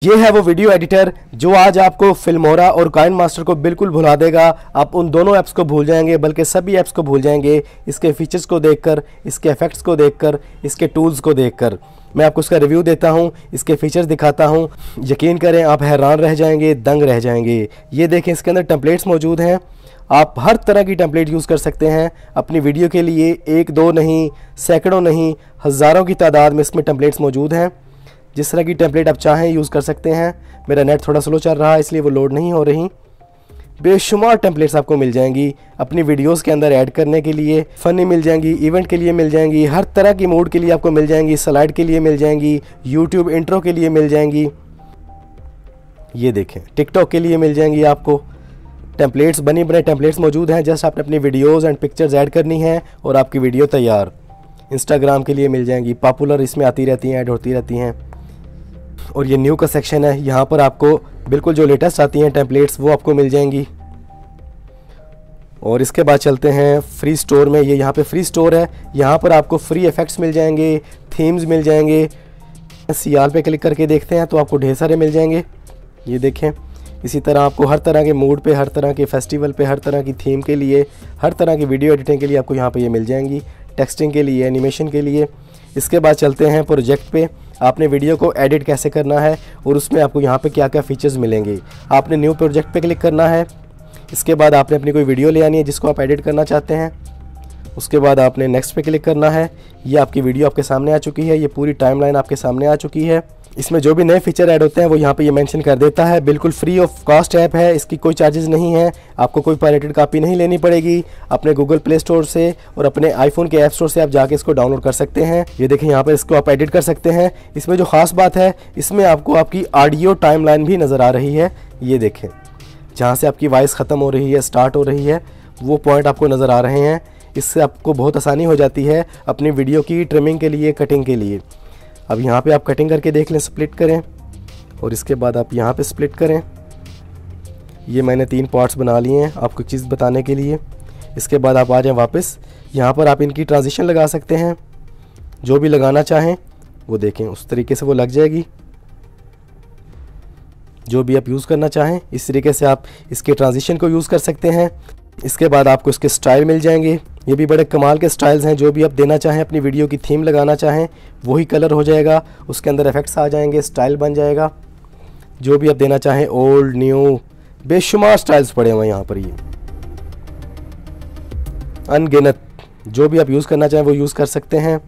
ये है वो वीडियो एडिटर जो आज आपको फिल्मोरा और काइनमास्टर को बिल्कुल भुला देगा। आप उन दोनों ऐप्स को भूल जाएंगे, बल्कि सभी ऐप्स को भूल जाएंगे इसके फीचर्स को देखकर, इसके इफेक्ट्स को देखकर, इसके टूल्स को देखकर। मैं आपको इसका रिव्यू देता हूँ, इसके फीचर्स दिखाता हूँ। यकीन करें आप हैरान रह जाएंगे, दंग रह जाएंगे। ये देखें, इसके अंदर टेम्पलेट्स मौजूद हैं। आप हर तरह की टेम्पलेट यूज़ कर सकते हैं अपनी वीडियो के लिए। एक दो नहीं, सैकड़ों नहीं, हज़ारों की तादाद में इसमें टेम्पलेट्स मौजूद हैं। जिस तरह की टेम्पलेट आप चाहें यूज़ कर सकते हैं। मेरा नेट थोड़ा स्लो चल रहा है इसलिए वो लोड नहीं हो रही। बेशुमार टेम्पलेट्स आपको मिल जाएंगी अपनी वीडियोस के अंदर ऐड करने के लिए। फ़नी मिल जाएंगी, इवेंट के लिए मिल जाएंगी, हर तरह की मूड के लिए आपको मिल जाएंगी, स्लाइड के लिए मिल जाएंगी, यूट्यूब इंट्रो के लिए मिल जाएंगी। ये देखें, टिकटॉक के लिए मिल जाएंगी आपको। टेम्पलेट्स बने बनाए टेम्पलेट्स मौजूद हैं। जस्ट आपने अपनी वीडियोज़ एंड पिक्चर्स ऐड करनी है और आपकी वीडियो तैयार। इंस्टाग्राम के लिए मिल जाएंगी, पॉपुलर इसमें आती रहती हैं, ऐड होती रहती हैं। और ये न्यू का सेक्शन है, यहाँ पर आपको बिल्कुल जो लेटेस्ट आती हैं टेम्पलेट्स वो आपको मिल जाएंगी। और इसके बाद चलते हैं फ्री स्टोर में। ये यहाँ पे फ्री स्टोर है, यहाँ पर आपको फ्री इफेक्ट्स मिल जाएंगे, थीम्स मिल जाएंगे। सियाल पे क्लिक करके देखते हैं तो आपको ढेर सारे मिल जाएंगे। ये देखें, इसी तरह आपको हर तरह के मूड पे, हर तरह के फेस्टिवल पे, हर तरह की थीम के लिए, हर तरह की वीडियो एडिटिंग के लिए आपको यहाँ पे ये मिल जाएंगी। टेक्सटिंग के लिए, एनिमेशन के लिए। इसके बाद चलते हैं प्रोजेक्ट पे। आपने वीडियो को एडिट कैसे करना है और उसमें आपको यहाँ पे क्या क्या फीचर्स मिलेंगे। आपने न्यू प्रोजेक्ट पे क्लिक करना है। इसके बाद आपने अपनी कोई वीडियो ले आनी है जिसको आप एडिट करना चाहते हैं। उसके बाद आपने नेक्स्ट पे क्लिक करना है। ये आपकी वीडियो आपके सामने आ चुकी है, ये पूरी टाइमलाइन आपके सामने आ चुकी है। इसमें जो भी नए फीचर ऐड होते हैं वो यहाँ पे ये मेंशन कर देता है। बिल्कुल फ्री ऑफ कॉस्ट ऐप है, इसकी कोई चार्जेस नहीं है। आपको कोई पायरेटेड कॉपी नहीं लेनी पड़ेगी। अपने गूगल प्ले स्टोर से और अपने आईफोन के ऐप स्टोर से आप जाके इसको डाउनलोड कर सकते हैं। ये देखें, यहाँ पर इसको आप एडिट कर सकते हैं। इसमें जो खास बात है, इसमें आपको आपकी ऑडियो टाइमलाइन भी नज़र आ रही है। ये देखें, जहाँ से आपकी वॉइस ख़त्म हो रही है, स्टार्ट हो रही है, वो पॉइंट आपको नज़र आ रहे हैं। इससे आपको बहुत आसानी हो जाती है अपनी वीडियो की ट्रिमिंग के लिए, कटिंग के लिए। अब यहाँ पे आप कटिंग करके देख लें, स्प्लिट करें और इसके बाद आप यहाँ पे स्प्लिट करें। ये मैंने 3 पार्ट्स बना लिए हैं आपको चीज़ बताने के लिए। इसके बाद आप आ जाएं वापस। यहाँ पर आप इनकी ट्रांजिशन लगा सकते हैं, जो भी लगाना चाहें वो देखें उस तरीके से वो लग जाएगी। जो भी आप यूज़ करना चाहें इस तरीके से आप इसके ट्रांजिशन को यूज़ कर सकते हैं। इसके बाद आपको इसके स्टाइल मिल जाएंगे। ये भी बड़े कमाल के स्टाइल्स हैं। जो भी आप देना चाहें, अपनी वीडियो की थीम लगाना चाहें, वही कलर हो जाएगा, उसके अंदर इफेक्ट्स आ जाएंगे, स्टाइल बन जाएगा। जो भी आप देना चाहें, ओल्ड न्यू, बेशुमार स्टाइल्स पड़े हुए हैं यहाँ पर। ये अनगिनत, जो भी आप यूज़ करना चाहें वो यूज़ कर सकते हैं।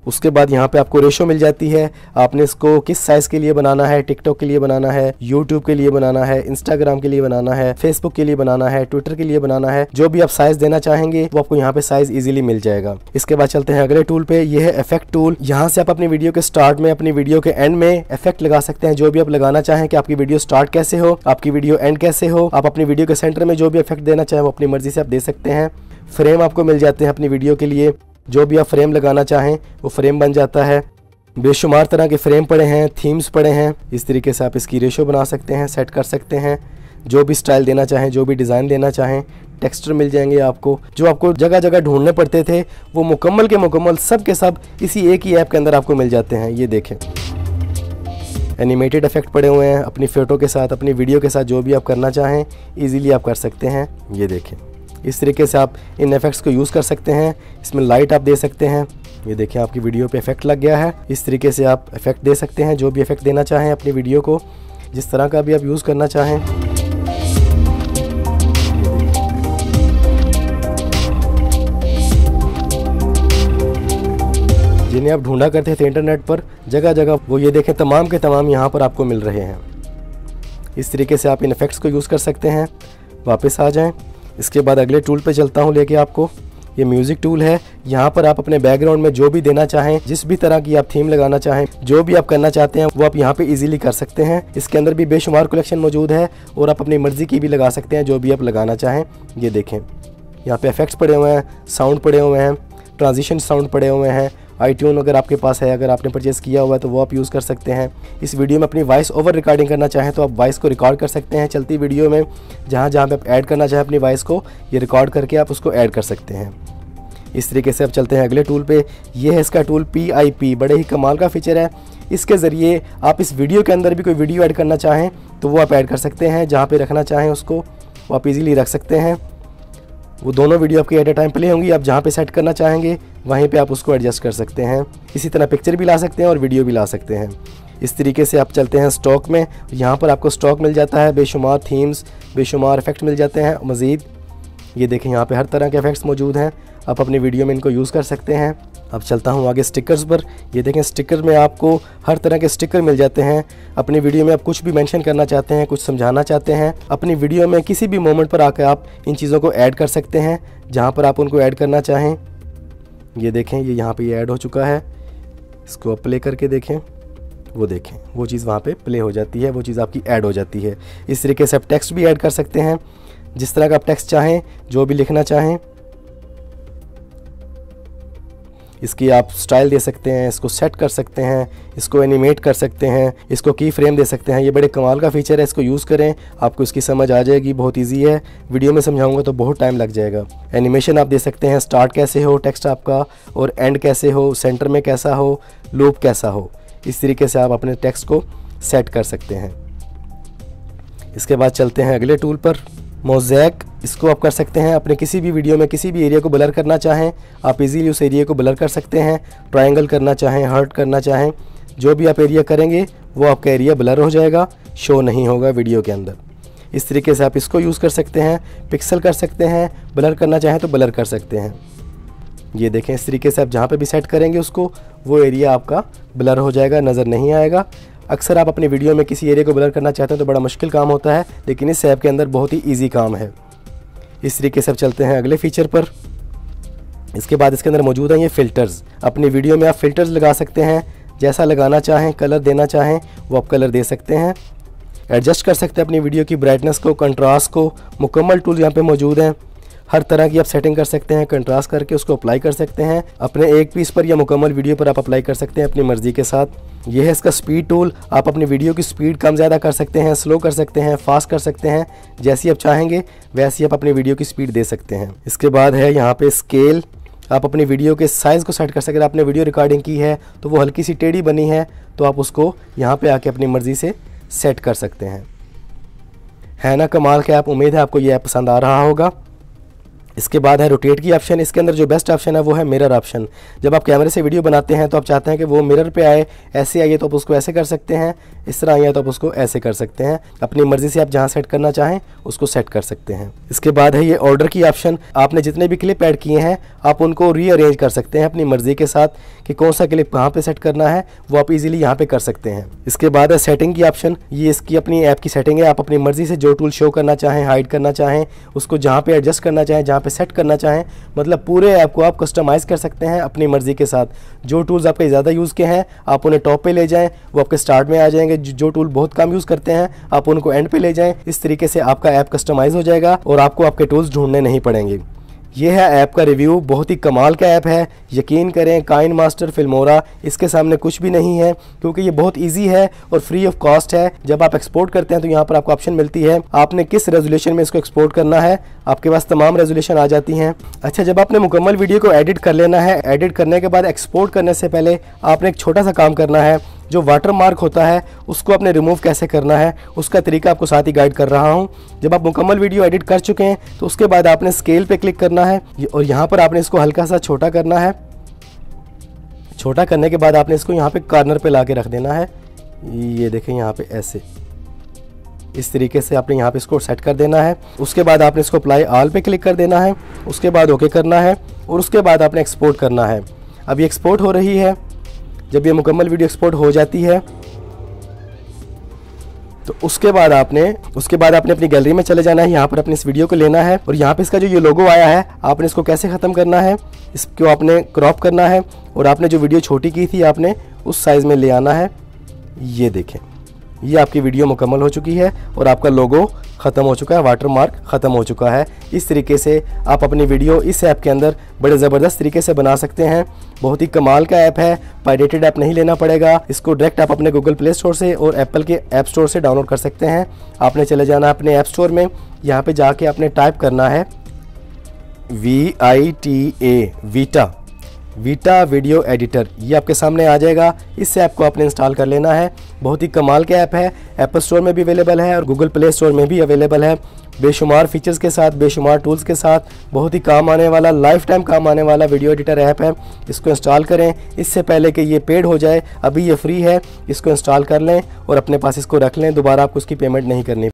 उसके बाद यहाँ पे आपको रेशो मिल जाती है। आपने इसको किस साइज़ के लिए बनाना है, टिकटॉक के लिए बनाना है, यूट्यूब के लिए बनाना है, इंस्टाग्राम के लिए बनाना है, फेसबुक के लिए बनाना है, ट्विटर के लिए बनाना है। जो भी आप साइज़ देना चाहेंगे वो आपको यहाँ पे साइज़ इजीली मिल जाएगा। इसके बाद चलते हैं अगले टूल पे। ये है इफेक्ट टूल। यहाँ से आप अपनी वीडियो के स्टार्ट में, अपनी वीडियो के एंड में इफेक्ट लगा सकते हैं। जो भी आप लगाना चाहें कि आपकी वीडियो स्टार्ट कैसे हो, आपकी वीडियो एंड कैसे हो। आप अपनी वीडियो के सेंटर में जो भी इफेक्ट देना चाहें वो अपनी मर्जी से आप दे सकते हैं। फ्रेम आपको मिल जाते हैं अपनी वीडियो के लिए। जो भी आप फ्रेम लगाना चाहें वो फ्रेम बन जाता है। बेशुमार तरह के फ्रेम पड़े हैं, थीम्स पड़े हैं। इस तरीके से आप इसकी रेशो बना सकते हैं, सेट कर सकते हैं। जो भी स्टाइल देना चाहें, जो भी डिज़ाइन देना चाहें, टेक्सचर मिल जाएंगे आपको। जो आपको जगह जगह ढूंढने पड़ते थे वो मुकम्मल के मुकम्मल सब के सब इसी एक ही ऐप के अंदर आपको मिल जाते हैं। ये देखें, एनिमेटेड इफेक्ट पड़े हुए हैं अपनी फ़ोटो के साथ, अपनी वीडियो के साथ। जो भी आप करना चाहें ईज़िली आप कर सकते हैं। ये देखें, इस तरीके से आप इन इफेक्ट्स को यूज़ कर सकते हैं। इसमें लाइट आप दे सकते हैं। ये देखें, आपकी वीडियो पे इफेक्ट लग गया है। इस तरीके से आप इफेक्ट दे सकते हैं, जो भी इफेक्ट देना चाहें अपनी वीडियो को, जिस तरह का भी आप यूज़ करना चाहें। जिन्हें आप ढूंढा करते थे इंटरनेट पर जगह जगह, वो ये देखें तमाम के तमाम यहाँ पर आपको मिल रहे हैं। इस तरीके से आप इन इफेक्ट्स को यूज़ कर सकते हैं। वापस आ जाएं। इसके बाद अगले टूल पे चलता हूँ लेके आपको। ये म्यूज़िक टूल है। यहाँ पर आप अपने बैकग्राउंड में जो भी देना चाहें, जिस भी तरह की आप थीम लगाना चाहें, जो भी आप करना चाहते हैं वो आप यहाँ पे इजीली कर सकते हैं। इसके अंदर भी बेशुमार कलेक्शन मौजूद है और आप अपनी मर्ज़ी की भी लगा सकते हैं, जो भी आप लगाना चाहें। ये देखें, यहाँ पे इफेक्ट्स पड़े हुए हैं, साउंड पड़े हुए हैं, ट्रांजिशन साउंड पड़े हुए हैं। iTunes अगर आपके पास है, अगर आपने परचेज़ किया हुआ है तो वो आप यूज़ कर सकते हैं। इस वीडियो में अपनी वॉइस ओवर रिकॉर्डिंग करना चाहें तो आप वॉइस को रिकॉर्ड कर सकते हैं चलती वीडियो में। जहाँ जहाँ पे आप ऐड करना चाहें अपनी वॉइस को, ये रिकॉर्ड करके आप उसको ऐड कर सकते हैं। इस तरीके से अब चलते हैं अगले टूल पे। ये है इसका टूल PIP, बड़े ही कमाल का फीचर है। इसके ज़रिए आप इस वीडियो के अंदर भी कोई वीडियो ऐड करना चाहें तो वो आप ऐड कर सकते हैं। जहाँ पे रखना चाहें उसको वो आप इजीली रख सकते हैं। वो दोनों वीडियो आपकी एट ए टाइम प्ले होंगी। आप जहाँ पे सेट करना चाहेंगे वहीं पे आप उसको एडजस्ट कर सकते हैं। इसी तरह पिक्चर भी ला सकते हैं और वीडियो भी ला सकते हैं। इस तरीके से आप चलते हैं स्टॉक में। यहाँ पर आपको स्टॉक मिल जाता है, बेशुमार थीम्स, बेशुमार इफ़ेक्ट मिल जाते हैं मज़ीद। ये देखें यहाँ पे हर तरह के इफ़ेक्ट्स मौजूद हैं। आप अपनी वीडियो में इनको यूज़ कर सकते हैं। अब चलता हूँ आगे स्टिकर्स पर। ये देखें स्टिकर में आपको हर तरह के स्टिकर मिल जाते हैं। अपनी वीडियो में आप कुछ भी मेंशन करना चाहते हैं, कुछ समझाना चाहते हैं, अपनी वीडियो में किसी भी मोमेंट पर आकर आप इन चीज़ों को ऐड कर सकते हैं जहाँ पर आप उनको ऐड करना चाहें। ये देखें ये यहाँ पर ये ऐड हो चुका है। इसको आप प्ले करके देखें, वो देखें वो चीज़ वहाँ पे प्ले हो जाती है, वो चीज़ आपकी ऐड हो जाती है। इस तरीके से आप टेक्स्ट भी ऐड कर सकते हैं, जिस तरह का आप टेक्स्ट चाहें, जो भी लिखना चाहें। इसकी आप स्टाइल दे सकते हैं, इसको सेट कर सकते हैं, इसको एनिमेट कर सकते हैं, इसको की फ्रेम दे सकते हैं। ये बड़े कमाल का फीचर है, इसको यूज़ करें, आपको इसकी समझ आ जाएगी। बहुत ईजी है, वीडियो में समझाऊंगा तो बहुत टाइम लग जाएगा। एनिमेशन आप दे सकते हैं, स्टार्ट कैसे हो टेक्स्ट आपका और एंड कैसे हो, सेंटर में कैसा हो, लूप कैसा हो। इस तरीके से आप अपने टेक्स्ट को सेट कर सकते हैं। इसके बाद चलते हैं अगले टूल पर, मोज़ेक। इसको आप कर सकते हैं अपने किसी भी वीडियो में किसी भी एरिया को ब्लर करना चाहें, आप इजीली उस एरिया को ब्लर कर सकते हैं। ट्रायंगल करना चाहें, हार्ट करना चाहें, जो भी आप एरिया करेंगे वो आपका एरिया ब्लर हो जाएगा, शो नहीं होगा वीडियो के अंदर। इस तरीके से आप इसको यूज़ कर सकते हैं। पिक्सल कर सकते हैं, ब्लर करना चाहें तो ब्लर कर सकते हैं। ये देखें इस तरीके से आप जहाँ पे भी सेट करेंगे उसको, वो एरिया आपका ब्लर हो जाएगा, नज़र नहीं आएगा। अक्सर आप अपनी वीडियो में किसी एरिया को ब्लर करना चाहते हैं तो बड़ा मुश्किल काम होता है, लेकिन इस ऐप के अंदर बहुत ही ईजी काम है। इस तरीके से आप चलते हैं अगले फीचर पर। इसके बाद इसके अंदर मौजूद हैं ये फ़िल्टर्स। अपनी वीडियो में आप फ़िल्टर्स लगा सकते हैं, जैसा लगाना चाहें, कलर देना चाहें वो आप कलर दे सकते हैं। एडजस्ट कर सकते हैं अपनी वीडियो की ब्राइटनेस को, कंट्रास्ट को। मुकम्मल टूल यहाँ पे मौजूद हैं। हर तरह की आप सेटिंग कर सकते हैं, कंट्रास्ट करके उसको अप्लाई कर सकते हैं। अपने एक पीस पर या मुकम्मल वीडियो पर आप अप्लाई कर सकते हैं अपनी मर्ज़ी के साथ। यह है इसका स्पीड टूल। आप अपनी वीडियो की स्पीड कम ज़्यादा कर सकते हैं, स्लो कर सकते हैं, फास्ट कर सकते हैं। जैसी आप चाहेंगे वैसी आप अपनी वीडियो की स्पीड दे सकते हैं। इसके बाद है यहाँ पे स्केल। आप अपनी वीडियो के साइज़ को सेट कर सकते हैं। आपने वीडियो रिकॉर्डिंग की है तो वो हल्की सी टेढ़ी बनी है तो आप उसको यहाँ पे आके अपनी मर्ज़ी से सेट कर सकते हैं। है ना कमाल के ऐप। उम्मीद है आपको ये ऐप पसंद आ रहा होगा। इसके बाद है रोटेट की ऑप्शन। इसके अंदर जो बेस्ट ऑप्शन है वो है मिरर ऑप्शन। जब आप कैमरे से वीडियो बनाते हैं तो आप चाहते हैं कि वो मिरर पे आए, ऐसे आइए तो आप उसको ऐसे कर सकते हैं, इस तरह आइए तो आप उसको ऐसे कर सकते हैं। अपनी मर्ज़ी से आप जहां सेट करना चाहें उसको सेट कर सकते हैं। इसके बाद है ये ऑर्डर की ऑप्शन। आपने जितने भी क्लिप ऐड किए हैं आप उनको रीअरेंज कर सकते हैं अपनी मर्ज़ी के साथ कि कौन सा क्लिप कहाँ पर सेट करना है, वो आप ईजिली यहाँ पर कर सकते हैं। इसके बाद है सेटिंग की ऑप्शन। ये इसकी अपनी ऐप की सेटिंग है। आप अपनी मर्ज़ी से जो टूल शो करना चाहें, हाइड करना चाहें, उसको जहाँ पर एडजस्ट करना चाहें, जहाँ पे सेट करना चाहें, मतलब पूरे ऐप को आप कस्टमाइज़ कर सकते हैं अपनी मर्ज़ी के साथ। जो टूल्स आपके ज़्यादा यूज़ के हैं आप उन्हें टॉप पे ले जाएं, वो आपके स्टार्ट में आ जाएंगे। जो टूल बहुत कम यूज़ करते हैं आप उनको एंड पे ले जाएं। इस तरीके से आपका ऐप कस्टमाइज़ हो जाएगा और आपको आपके टूल्स ढूंढने नहीं पड़ेंगे। ये है ऐप का रिव्यू। बहुत ही कमाल का ऐप है। यकीन करें काइनमास्टर, फिल्मोरा इसके सामने कुछ भी नहीं है, क्योंकि ये बहुत इजी है और फ्री ऑफ कॉस्ट है। जब आप एक्सपोर्ट करते हैं तो यहाँ पर आपको ऑप्शन मिलती है आपने किस रेजोल्यूशन में इसको एक्सपोर्ट करना है। आपके पास तमाम रेजोल्यूशन आ जाती हैं। अच्छा, जब आपने मुकम्मल वीडियो को एडिट कर लेना है, एडिट करने के बाद एक्सपोर्ट करने से पहले आपने एक छोटा सा काम करना है। जो वाटर मार्क होता है उसको आपने रिमूव कैसे करना है उसका तरीका आपको साथ ही गाइड कर रहा हूँ। जब आप मुकम्मल वीडियो एडिट कर चुके हैं तो उसके बाद आपने स्केल पे क्लिक करना है और यहाँ पर आपने इसको हल्का सा छोटा करना है। छोटा करने के बाद आपने इसको यहाँ पे कॉर्नर पे ला के रख देना है। ये देखें यहाँ पे ऐसे, इस तरीके से आपने यहाँ पे इसको सेट कर देना है। उसके बाद आपने इसको अप्लाई ऑल पे क्लिक कर देना है। उसके बाद ओके करना है और उसके बाद आपने एक्सपोर्ट करना है। अब ये एक्सपोर्ट हो रही है। जब ये मुकम्मल वीडियो एक्सपोर्ट हो जाती है तो उसके बाद आपने अपनी गैलरी में चले जाना है। यहाँ पर अपने इस वीडियो को लेना है और यहाँ पे इसका जो ये लोगो आया है आपने इसको कैसे ख़त्म करना है, इसको आपने क्रॉप करना है और आपने जो वीडियो छोटी की थी आपने उस साइज़ में ले आना है। ये देखें, ये आपकी वीडियो मुकम्मल हो चुकी है और आपका लोगो ख़त्म हो चुका है, वाटर मार्क ख़त्म हो चुका है। इस तरीके से आप अपनी वीडियो इस ऐप के अंदर बड़े ज़बरदस्त तरीके से बना सकते हैं। बहुत ही कमाल का ऐप है। पायरेटेड ऐप नहीं लेना पड़ेगा। इसको डायरेक्ट आप अपने गूगल प्ले स्टोर से और एप्पल के ऐप स्टोर से डाउनलोड कर सकते हैं। आपने चले जाना अपने ऐप स्टोर में। यहाँ पर जाके आपने टाइप करना है VITA Vita. Vita video editor, ये आपके सामने आ जाएगा। इससे ऐप को आपने इंस्टॉल कर लेना है। बहुत ही कमाल का ऐप है, एप्पल स्टोर में भी अवेलेबल है और गूगल प्ले स्टोर में भी अवेलेबल है। बेशुमार फीचर्स के साथ, बेशुमार टूल्स के साथ, बहुत ही काम आने वाला, लाइफ टाइम काम आने वाला वीडियो एडिटर ऐप है। इसको इंस्टॉल करें इससे पहले कि ये पेड हो जाए। अभी ये फ्री है, इसको इंस्टॉल कर लें और अपने पास इसको रख लें, दोबारा आपको उसकी पेमेंट नहीं करनी।